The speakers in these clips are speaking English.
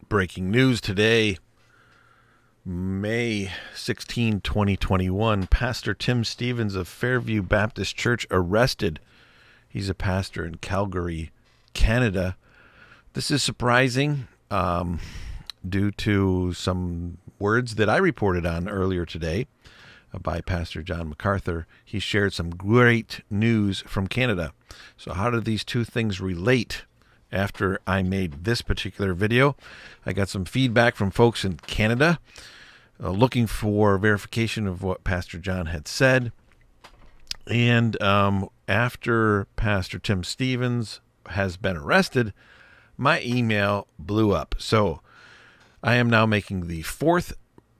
Breaking news today, May 16, 2021. Pastor Tim Stevens of Fairview Baptist Church arrested. He's a pastor in Calgary, Canada. This is surprising due to some words that I reported on earlier today by Pastor John MacArthur. He shared some great news from Canada. So how do these two things relate? After I made this particular video, I got some feedback from folks in Canada looking for verification of what Pastor John had said. And after Pastor Tim Stevens has been arrested, my email blew up. So I am now making the fourth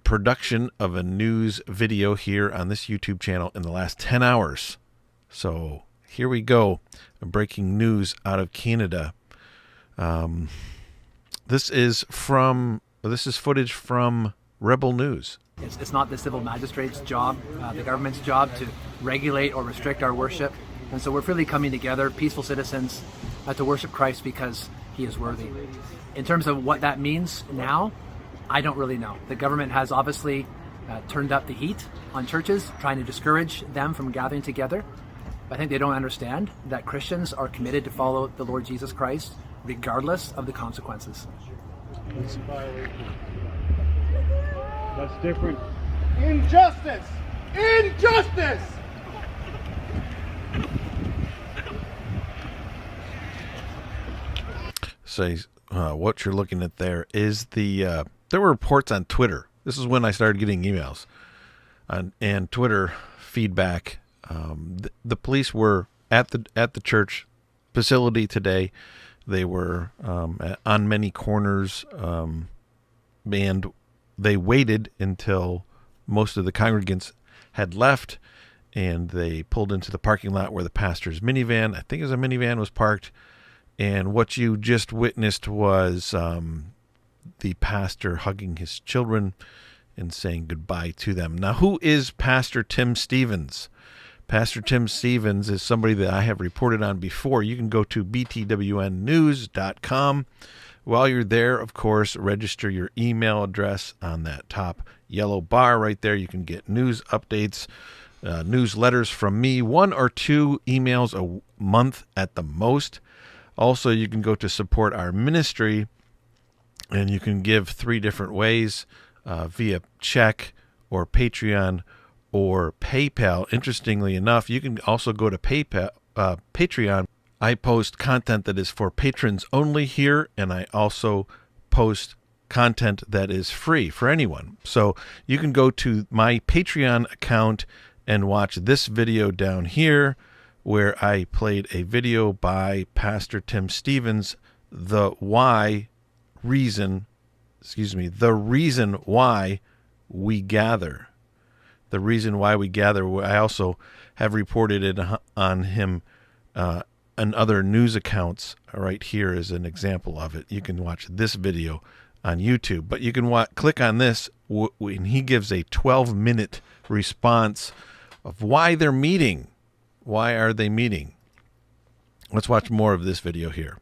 production of a news video here on this YouTube channel in the last 10 hours. So here we go. Breaking news out of Canada. This is footage from Rebel News. It's not the civil magistrate's job, the government's job to regulate or restrict our worship. And so we're freely coming together, peaceful citizens, to worship Christ because he is worthy. In terms of what that means now, I don't really know. The government has obviously turned up the heat on churches, trying to discourage them from gathering together. I think they don't understand that Christians are committed to follow the Lord Jesus Christ regardless of the consequences. That's different. Injustice! Injustice! So what you're looking at there is there were reports on Twitter. This is when I started getting emails and Twitter feedback. The police were at the church facility today. They were on many corners, and they waited until most of the congregants had left, and they pulled into the parking lot where the pastor's minivan, I think it was a minivan, was parked. And what you just witnessed was the pastor hugging his children and saying goodbye to them. Now, who is Pastor Tim Stevens? Pastor Tim Stevens is somebody that I have reported on before. You can go to BTWNnews.com. While you're there, of course, register your email address on that top yellow bar right there. You can get news updates, newsletters from me, 1 or 2 emails a month at the most. Also, you can go to support our ministry, and you can give 3 different ways, via check or Patreon or PayPal. Interestingly enough, you can also go to Patreon. I post content that is for patrons only here, and I also post content that is free for anyone. So you can go to my Patreon account and watch this video down here, where I played a video by Pastor Tim Stevens, the reason why we gather. The reason why we gather. I also have reported it on him and other news accounts. Right here is an example of it. You can watch this video on YouTube, but you can click on this when he gives a 12-minute response of why they're meeting. Why are they meeting? Let's watch more of this video here.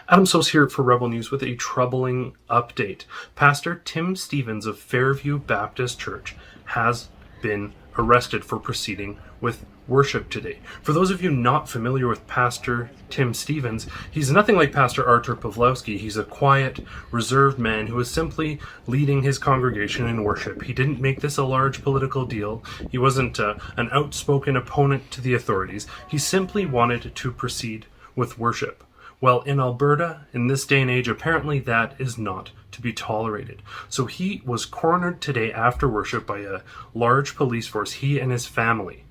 Adam Sos here for Rebel News with a troubling update. Pastor Tim Stevens of Fairview Baptist Church has been arrested for proceeding with worship today. For those of you not familiar with Pastor Tim Stevens, he's nothing like Pastor Artur Pawlowski. He's a quiet, reserved man who is simply leading his congregation in worship. He didn't make this a large political deal. He wasn't an outspoken opponent to the authorities. He simply wanted to proceed with worship. Well, in Alberta, in this day and age, apparently that is not to be tolerated. So he was cornered today after worship by a large police force, he and his family.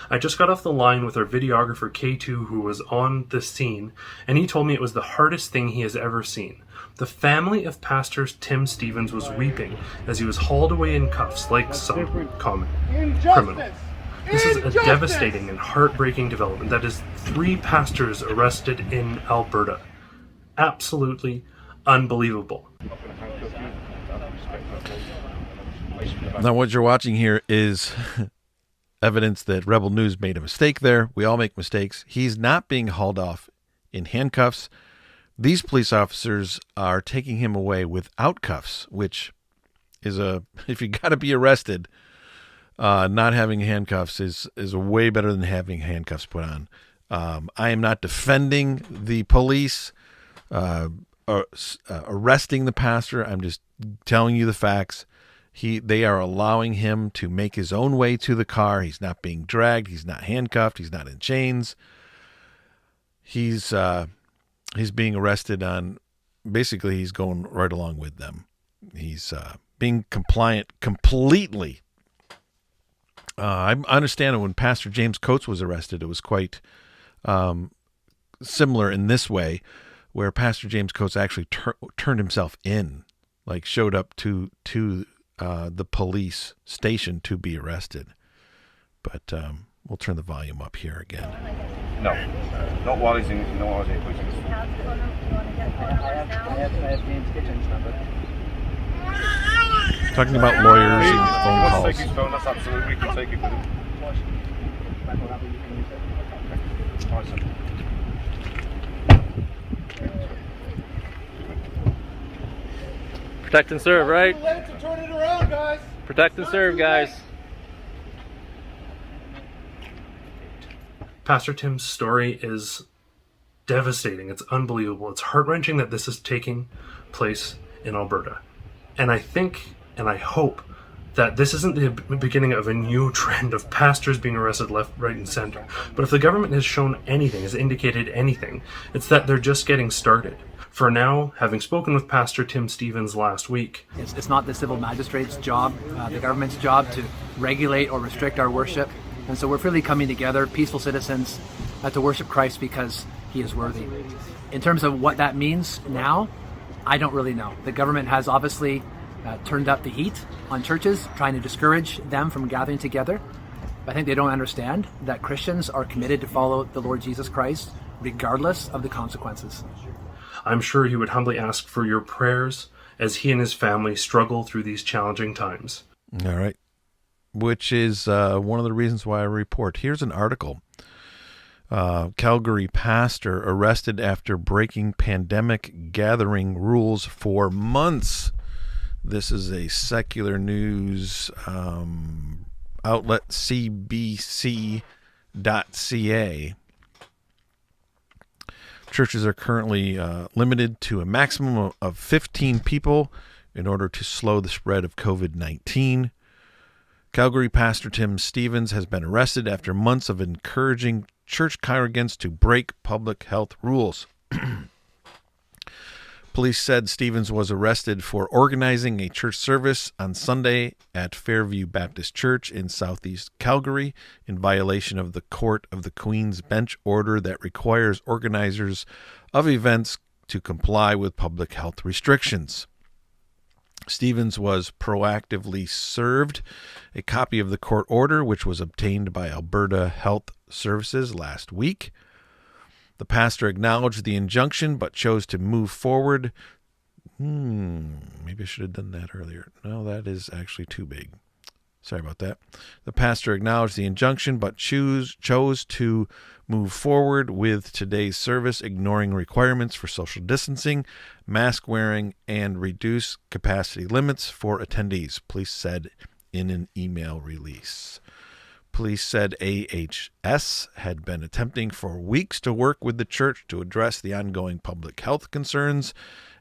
I just got off the line with our videographer K2, who was on the scene, and he told me it was the hardest thing he has ever seen. The family of Pastor Tim Stevens was weeping as he was hauled away in cuffs like some common criminal. This is a devastating and heartbreaking development. That is 3 pastors arrested in Alberta. Absolutely unbelievable. Now what you're watching here is evidence that Rebel News made a mistake there. We all make mistakes. He's not being hauled off in handcuffs. These police officers are taking him away without cuffs, which is if you got to be arrested, not having handcuffs is way better than having handcuffs put on. I am not defending the police arresting the pastor. I'm just telling you the facts. They are allowing him to make his own way to the car. He's not being dragged. He's not handcuffed. He's not in chains. He's being arrested on, basically he's going right along with them. He's being compliant completely. I understand that when Pastor James Coates was arrested, it was quite similar in this way, where Pastor James Coates actually turned himself in, like showed up to the police station to be arrested. But we'll turn the volume up here again. No, not while he's in prison. I have James Kitchen's number. Talking about lawyers and He phone wants to calls. take his phone, that's absolutely, we can take it with him. Alright, sir. Protect and serve, right? Let it turn it around, guys. Protect and serve, guys. Pastor Tim's story is devastating. It's unbelievable. It's heart-wrenching that this is taking place in Alberta. And I think and I hope that this isn't the beginning of a new trend of pastors being arrested left, right, and center. But if the government has shown anything, has indicated anything, it's that they're just getting started. For now, having spoken with Pastor Tim Stevens last week, It's not the civil magistrate's job, the government's job to regulate or restrict our worship. And so we're really coming together, peaceful citizens, to worship Christ because he is worthy. In terms of what that means now, I don't really know. The government has obviously turned up the heat on churches, trying to discourage them from gathering together. I think they don't understand that Christians are committed to follow the Lord Jesus Christ, regardless of the consequences. I'm sure he would humbly ask for your prayers as he and his family struggle through these challenging times. All right. Which is one of the reasons why I report. Here's an article. Calgary pastor arrested after breaking pandemic gathering rules for months. This is a secular news outlet, CBC.ca. Churches are currently limited to a maximum of 15 people in order to slow the spread of COVID-19. Calgary pastor Tim Stevens has been arrested after months of encouraging church congregants to break public health rules. Police said Stevens was arrested for organizing a church service on Sunday at Fairview Baptist Church in southeast Calgary in violation of the Court of the Queen's Bench order that requires organizers of events to comply with public health restrictions. Stevens was proactively served a copy of the court order, which was obtained by Alberta Health Services last week. The pastor acknowledged the injunction, but chose to move forward. Maybe I should have done that earlier. No, that is actually too big. Sorry about that. The pastor acknowledged the injunction, but chose to move forward with today's service, ignoring requirements for social distancing, mask wearing, and reduced capacity limits for attendees, police said in an email release. Police said AHS had been attempting for weeks to work with the church to address the ongoing public health concerns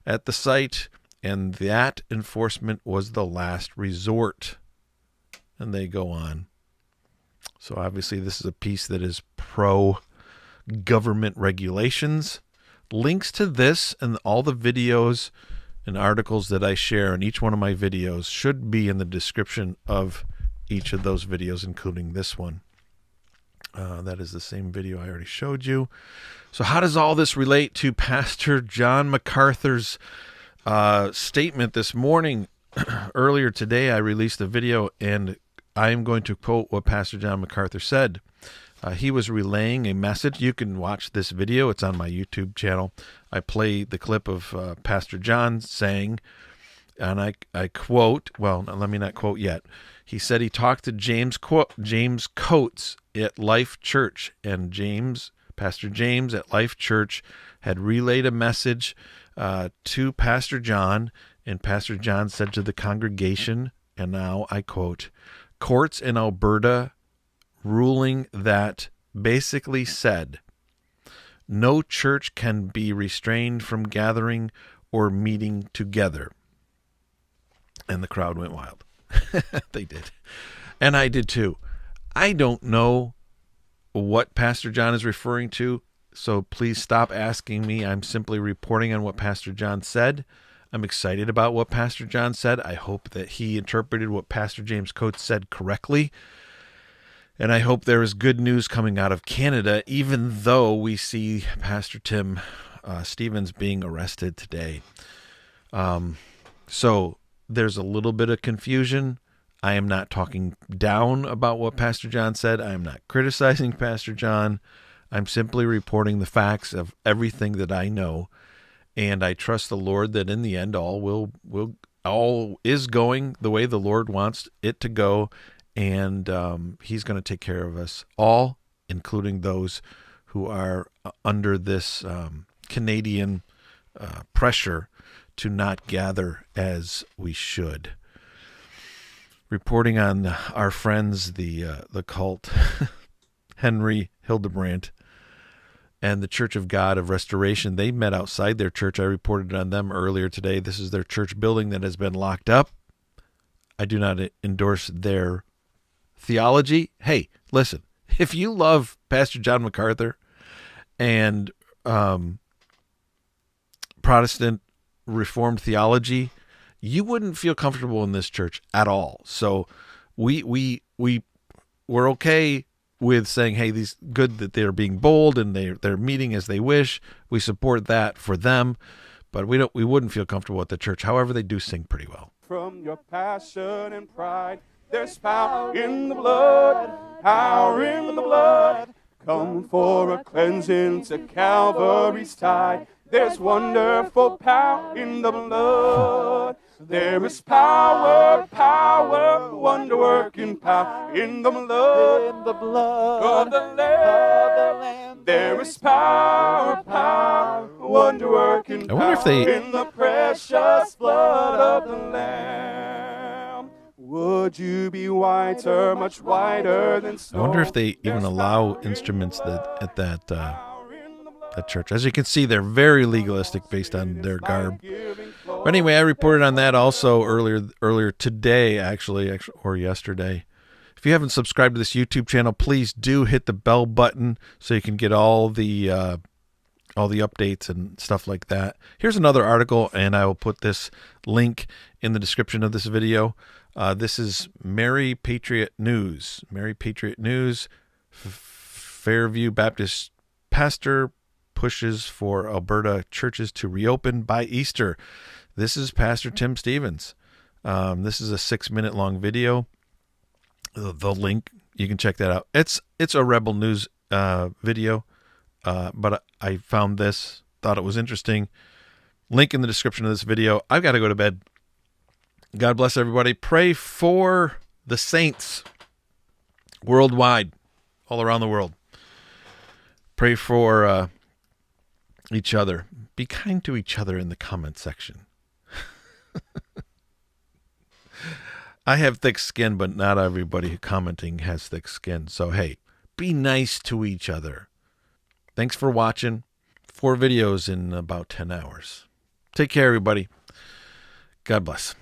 at the site, and that enforcement was the last resort. And they go on. So obviously this is a piece that is pro-government regulations. Links to this and all the videos and articles that I share in each one of my videos should be in the description of each of those videos, including this one. That is the same video I already showed you. So how does all this relate to Pastor John MacArthur's statement this morning? Earlier today, I released a video, and I am going to quote what Pastor John MacArthur said. He was relaying a message. You can watch this video. It's on my YouTube channel. I play the clip of Pastor John saying and I quote, well, let me not quote yet. He said he talked to James Coates at Life Church, and Pastor James at Life Church had relayed a message to Pastor John, and Pastor John said to the congregation, and now I quote, "Courts in Alberta ruling that basically said, no church can be restrained from gathering or meeting together." And the crowd went wild. They did. And I did too. I don't know what Pastor John is referring to, so please stop asking me. I'm simply reporting on what Pastor John said. I'm excited about what Pastor John said. I hope that he interpreted what Pastor James Coates said correctly. And I hope there is good news coming out of Canada, even though we see Pastor Tim Stevens being arrested today. So there's a little bit of confusion. I am not talking down about what Pastor John said. I am not criticizing Pastor John. I'm simply reporting the facts of everything that I know. And I trust the Lord that in the end all is going the way the Lord wants it to go. And he's going to take care of us all, including those who are under this Canadian pressure to not gather as we should. Reporting on our friends, the cult, Hennry, Hildebrants, and the Church of God of Restoration. They met outside their church. I reported on them earlier today. This is their church building that has been locked up. I do not endorse their theology. Hey, listen, if you love Pastor John MacArthur and Protestant Reformed theology, you wouldn't feel comfortable in this church at all. So we're okay with saying, hey, these good that they're being bold and they're meeting as they wish. We support that for them, but we wouldn't feel comfortable at the church. However, they do sing pretty well. From your passion and pride, there's power in the blood, power in the blood. Come for a cleansing to Calvary's tide. There's wonderful power in the blood. There is power, power, wonder-working power in the blood, of the Lamb. There is power, power, wonder-working power in the precious blood of the Lamb. Would you be whiter, much whiter than snow? I wonder if they even allow instruments at that church. As you can see, they're very legalistic based on their garb. But anyway, I reported on that also earlier today, actually, or yesterday. If you haven't subscribed to this YouTube channel, please do hit the bell button so you can get all the updates and stuff like that. Here's another article, and I will put this link in the description of this video. This is Mary Patriot News. Mary Patriot News, Fairview Baptist pastor pushes for Alberta churches to reopen by Easter. This is Pastor Tim Stevens. This is a 6-minute long video. The link, you can check that out. It's a Rebel News video, but I found this, thought it was interesting. Link in the description of this video. I've got to go to bed. God bless everybody. Pray for the saints worldwide, all around the world. Pray for each other. Be kind to each other in the comment section. I have thick skin, but not everybody commenting has thick skin. So, hey, be nice to each other. Thanks for watching. 4 videos in about 10 hours. Take care, everybody. God bless.